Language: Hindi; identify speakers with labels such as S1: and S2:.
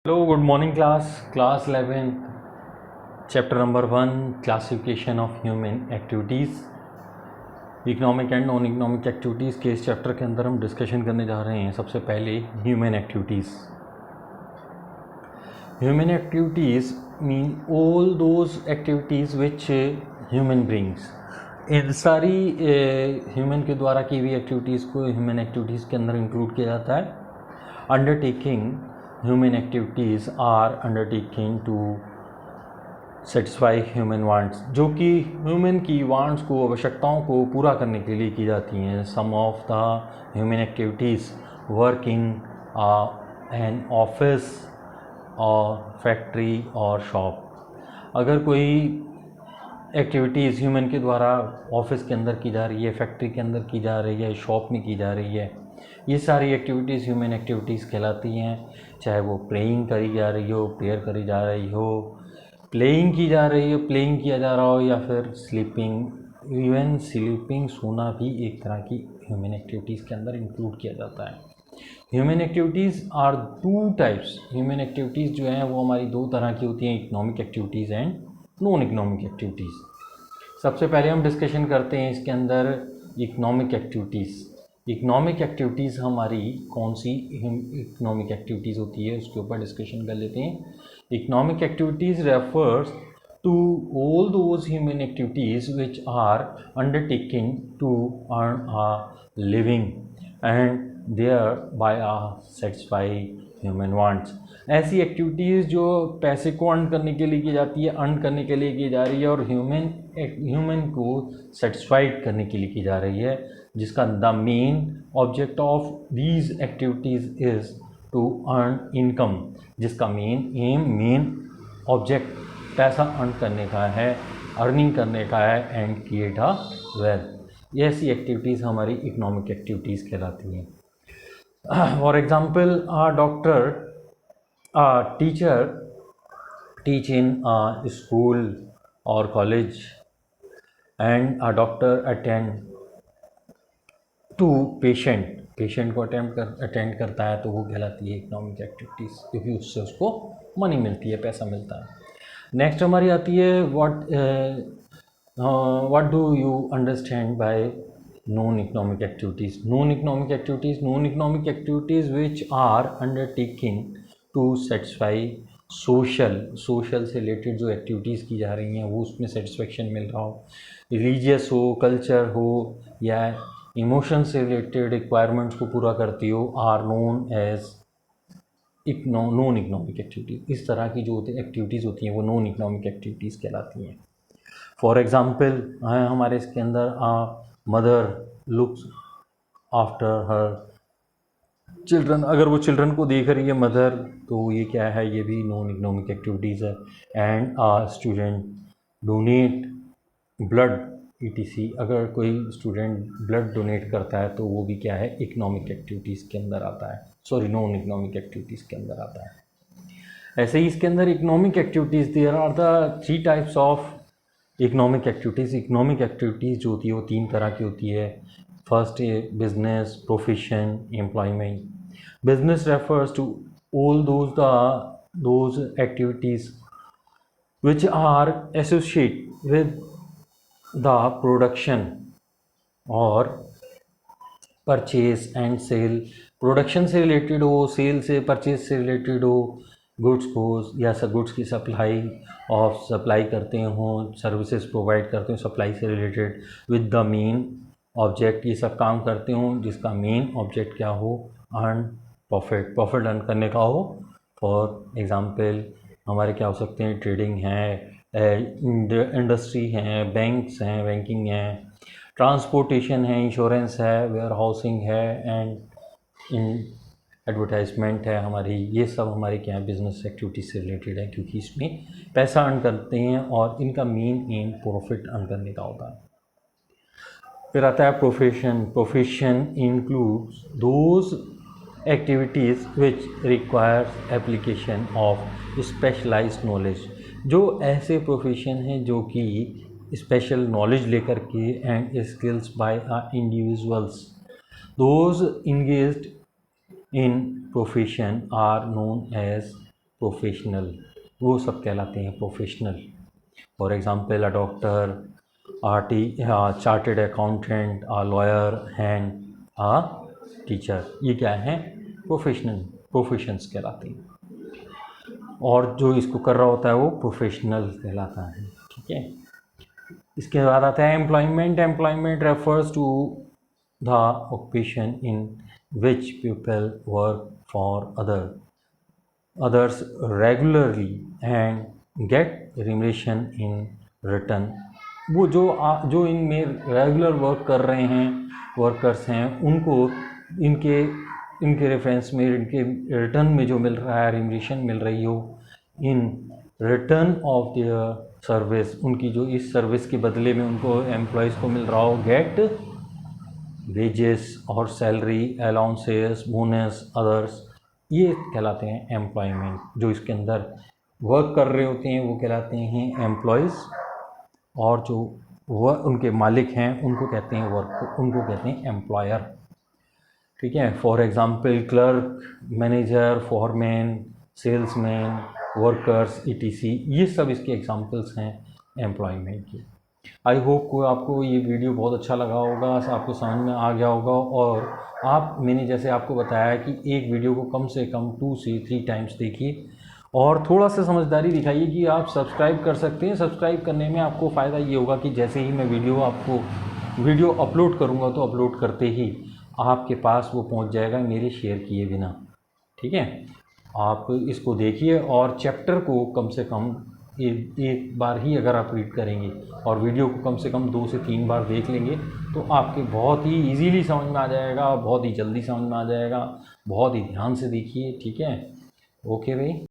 S1: Hello, good morning class 11, chapter number 1, classification of human activities, economic and non economic activities के इस चैप्टर के अंदर हम डिस्कशन करने जा रहे हैं। सबसे पहले human activities. Human activities mean all those activities which human brings. इन सारी ह्यूमन के द्वारा की हुई एक्टिविटीज़ को ह्यूमन एक्टिविटीज़ के अंदर इंक्लूड किया जाता है। Undertaking human activities are undertaken to satisfy human wants, जो कि ह्यूमन की वांट्स को, आवश्यकताओं को पूरा करने के लिए की जाती हैं। Some of the human activities work in an office और फैक्ट्री और शॉप। अगर कोई एक्टिविटीज़ ह्यूमन के द्वारा ऑफिस के अंदर की जा रही है, फैक्ट्री के अंदर की जा रही है, शॉप में की जा रही है, ये सारी एक्टिविटीज़ ह्यूमन एक्टिविटीज़ कहलाती हैं। चाहे वो प्लेइंग करी जा रही हो, प्रेयर करी जा रही हो, प्लेइंग की जा रही हो, प्लेइंग किया जा रहा हो, या फिर स्लीपिंग। इवन स्लीपिंग, सोना भी एक तरह की ह्यूमन एक्टिविटीज़ के अंदर इंक्लूड किया जाता है। Human activities are two types. Human activities जो हैं वो हमारी दो तरह की होती हैं, economic activities and non economic activities. सबसे पहले हम डिस्कशन करते हैं इसके अंदर इकोनॉमिक एक्टिविटीज़। इकोनॉमिक एक्टिविटीज़ हमारी कौन सी इकोनॉमिक एक्टिविटीज़ होती है उसके ऊपर डिस्कशन कर लेते हैं। Economic activities refers to all those human activities which are undertaking to earn a living and thereby a satisfy human wants. ऐसी एक्टिविटीज़ जो पैसे को अर्न करने के लिए की जाती है, अर्न करने के लिए की जा रही है और ह्यूमन को सेटिस्फाइड करने के लिए की जा रही है, जिसका the main object of these activities is to earn income, जिसका मेन ऑब्जेक्ट पैसा अर्न करने का है, अर्निंग करने का है एंड क्रिएट अ वेल्थ। ऐसी एक्टिविटीज़ हमारी इकोनॉमिक एक्टिविटीज़ कहलाती हैं। For example, a doctor, a teacher teach in a school or college, and a doctor attend to patient को अटेंड करता है, तो वो कहलाती है इकोनॉमिक एक्टिविटीज़, क्योंकि उससे उसको मनी मिलती है, पैसा मिलता है। नेक्स्ट हमारी आती है what do you understand by non economic activities. Non economic activities which are undertaking to satisfy social से रिलेटेड जो एक्टिविटीज़ की जा रही हैं वो उसमें सेटिस्फेक्शन मिल रहा हो, रिलीजियस हो, कल्चर हो, या इमोशन से रिलेटेड रिक्वायरमेंट्स को पूरा करती हो, are known as non economic activities. इस तरह की जो एक्टिविटीज़ होती हैं वो नॉन इकोनॉमिक एक्टिविटीज़ कहलाती हैं। फॉर एग्ज़ाम्पल हमारे इसके अंदर mother looks after her children. अगर वो चिल्ड्रन को देख रही है मदर, तो ये क्या है, ये भी नॉन इकोनॉमिक एक्टिविटीज़ है। And student donate blood ETC। अगर कोई स्टूडेंट ब्लड डोनेट करता है तो वो भी क्या है, इकोनॉमिक एक्टिविटीज़ के अंदर आता है, नॉन इकोनॉमिक एक्टिविटीज़ के अंदर आता है। ऐसे ही इसके अंदर economic activities, there are the 3 types of economic activities. Economic activities जो होती है वो 3 तरह की होती है। फर्स्ट है business, profession, employment. Business refers to all those activities which are associated with the production or purchase and sale. Production से रिलेटेड हो, सेल से, परचेज से रिलेटेड हो, गुड्स को या गुड्स की सप्लाई करते हों, सर्विसेज प्रोवाइड करते हो सप्लाई से related, with the main object, ये सब काम करते हों जिसका मेन ऑब्जेक्ट क्या हो, अर्न प्रॉफिट अर्न करने का हो। फॉर एग्ज़ाम्पल हमारे क्या हो सकते हैं, ट्रेडिंग है, इंडस्ट्री हैं, बैंक्स हैं, बैंकिंग है, ट्रांसपोर्टेशन है, इंश्योरेंस है, वेयर हाउसिंग है, एंड एडवर्टाइजमेंट है हमारी। ये सब हमारे क्या है, बिजनेस एक्टिविटीज़ से रिलेटेड है, क्योंकि इसमें पैसा अर्न करते हैं और इनका मेन एम प्रॉफिट अर्न करने का होता है। फिर आता है profession includes those activities which requires application of specialised knowledge. जो ऐसे प्रोफेशन हैं जो कि स्पेशल नॉलेज लेकर के and skills by individuals, those engaged in profession are known as professional, वो सब कहलाते हैं professional. For example a doctor, chartered accountant, a lawyer and a teacher, ये क्या हैं? प्रोफेशंस कहलाते हैं। और जो इसको कर रहा होता है वो प्रोफेशनल कहलाता है, ठीक है। इसके बाद आता है employment. Employment refers to the occupation in which people work for others regularly and get remuneration in return। वो जो इनमें रेगुलर वर्क कर रहे हैं, वर्कर्स हैं, उनको इनके रेफरेंस में, इनके रिटर्न में जो मिल रहा है, रिमुनेशन मिल रही हो in return of their service, उनकी जो इस सर्विस के बदले में उनको एम्प्लॉयज़ को मिल रहा हो, गेट वेजेस और सैलरी, अलाउंसेस, बोनस, अदर्स, ये कहलाते हैं एम्प्लॉयमेंट। जो इसके अंदर वर्क कर रहे होते हैं वो कहलाते हैं एम्प्लॉयज़, और जो उनके मालिक हैं उनको कहते हैं एम्प्लॉयर, ठीक है। For example clerk, manager, foreman, salesman, workers, ETC, ये सब इसके एग्जांपल्स हैं एम्प्लॉयमेंट के। आई होप को आपको ये वीडियो बहुत अच्छा लगा होगा, आपको समझ में आ गया होगा। और मैंने जैसे आपको बताया कि एक वीडियो को कम से कम 2 से 3 टाइम्स देखिए, और थोड़ा सा समझदारी दिखाइए कि आप सब्सक्राइब कर सकते हैं। सब्सक्राइब करने में आपको फ़ायदा ये होगा कि जैसे ही मैं वीडियो अपलोड करूँगा तो अपलोड करते ही आपके पास वो पहुँच जाएगा मेरे शेयर किए बिना, ठीक है। आप इसको देखिए और चैप्टर को कम से कम एक बार ही अगर आप रीड करेंगे और वीडियो को कम से कम 2 से 3 बार देख लेंगे तो आपके बहुत ही इजीली समझ में आ जाएगा, बहुत ही जल्दी समझ में आ जाएगा। बहुत ही ध्यान से देखिए, ठीक है। ओके भाई।